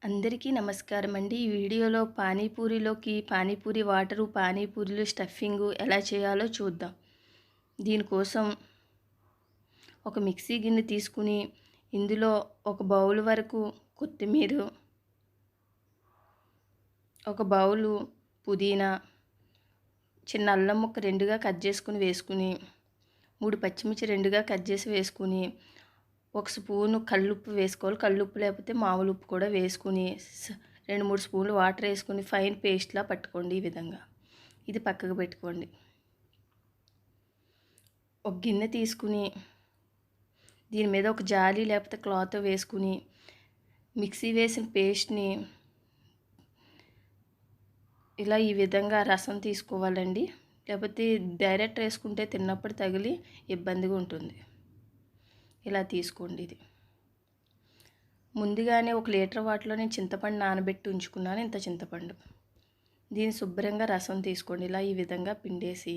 అందరికీ నమస్కారం అండి. ఈ వీడియోలో పానీపూరి వాటరు, పానీపూరిలో స్టఫింగు ఎలా చేయాలో చూద్దాం. దీనికోసం ఒక మిక్సీ గిన్నె తీసుకుని ఇందులో ఒక బౌల్ వరకు కొత్తిమీర, ఒక బౌలు పుదీనా, చిన్న అల్లం ముక్క రెండుగా కట్ చేసుకుని వేసుకుని, 3 పచ్చిమిర్చి రెండుగా కట్ చేసి వేసుకుని, ఒక స్పూను కల్లుప్పు వేసుకోవాలి. కల్లుప్పు లేకపోతే మామూలు ఉప్పు కూడా వేసుకుని 2-3 స్పూన్లు వాటర్ వేసుకుని ఫైన్ పేస్ట్లా పట్టుకోండి. ఈ విధంగా ఇది పక్కకు పెట్టుకోండి. ఒక గిన్నె తీసుకుని దీని మీద ఒక జాలి లేకపోతే క్లాత్ వేసుకుని మిక్సీ వేసిన పేస్ట్ని ఇలా ఈ విధంగా రసం తీసుకోవాలండి. లేకపోతే డైరెక్ట్ వేసుకుంటే తిన్నప్పుడు తగిలి ఇబ్బందిగా ఉంటుంది. ఇలా తీసుకోండి. ఇది ముందుగానే 1 లీటర్ వాటిలో నేను చింతపండు నానబెట్టి ఉంచుకున్నాను. ఇంత చింతపండు దీన్ని శుభ్రంగా రసం తీసుకోండి. ఇలా ఈ విధంగా పిండేసి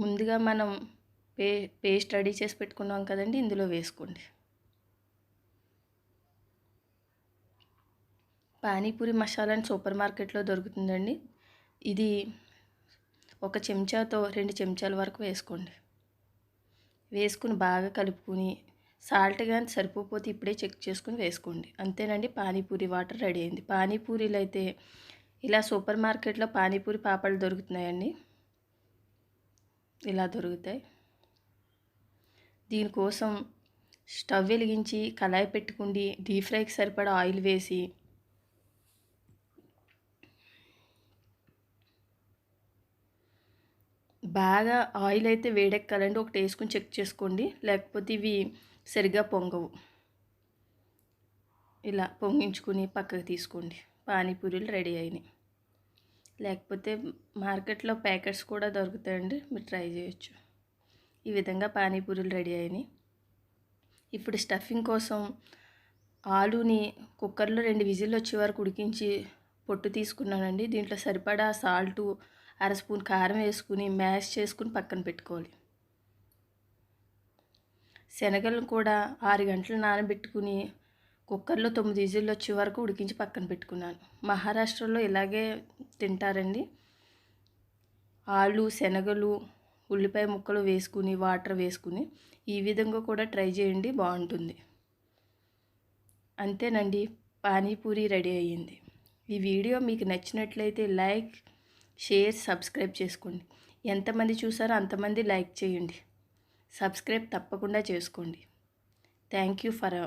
ముందుగా మనం పేస్ట్ రెడీ చేసి పెట్టుకున్నాం కదండి, ఇందులో వేసుకోండి. పానీపూరి మసాలా సూపర్ మార్కెట్లో దొరుకుతుందండి. ఇది ఒక చెంచాతో 2 చెంచాల వరకు వేసుకోండి. వేసుకుని బాగా కలుపుకుని సాల్ట్ కానీ సరిపోతే ఇప్పుడే చెక్ చేసుకుని వేసుకోండి. అంతేనండి, పానీపూరి వాటర్ రెడీ అయింది. పానీపూరీలు అయితే ఇలా సూపర్ మార్కెట్లో పానీపూరి పాపడ్లు దొరుకుతున్నాయండి. ఇలా దొరుకుతాయి. దీనికోసం స్టవ్ వెలిగించి కళాయి పెట్టుకుండి డీప్ ఫ్రైకి సరిపడా ఆయిల్ వేసి బాగా ఆయిల్ అయితే వేడెక్కాలండి. ఒకటి వేసుకుని చెక్ చేసుకోండి, లేకపోతే ఇవి సరిగ్గా పొంగవు. ఇలా పొంగించుకుని పక్కకు తీసుకోండి. పానీపూరీలు రెడీ అయినాయి. లేకపోతే మార్కెట్లో ప్యాకెట్స్ కూడా దొరుకుతాయండి, మీరు ట్రై చేయొచ్చు. ఈ విధంగా పానీపూరీలు రెడీ అయినాయి. ఇప్పుడు స్టఫింగ్ కోసం ఆలూని కుక్కర్లో 2 విజిల్లు వచ్చే వరకు ఉడికించి పొట్టు తీసుకున్నానండి. దీంట్లో సరిపడా సాల్టు, 1/2 స్పూన్ కారం వేసుకుని మ్యాష్ చేసుకుని పక్కన పెట్టుకోవాలి. శనగలను కూడా 6 గంటలు నానబెట్టుకుని కుక్కర్లో 9 విజిల్లు వచ్చే వరకు ఉడికించి పక్కన పెట్టుకున్నాను. మహారాష్ట్రలో ఇలాగే తింటారండి. ఆలు, శనగలు, ఉల్లిపాయ ముక్కలు వేసుకుని వాటర్ వేసుకుని ఈ విధంగా కూడా ట్రై చేయండి, బాగుంటుంది. అంతేనండి, పానీపూరి రెడీ అయ్యింది. ఈ వీడియో మీకు నచ్చినట్లయితే లైక్, షేర్, సబ్స్క్రైబ్ చేసుకోండి. ఎంతమంది చూసారో అంతమంది లైక్ చేయండి. సబ్స్క్రైబ్ తప్పకుండా చేసుకోండి. Thank you for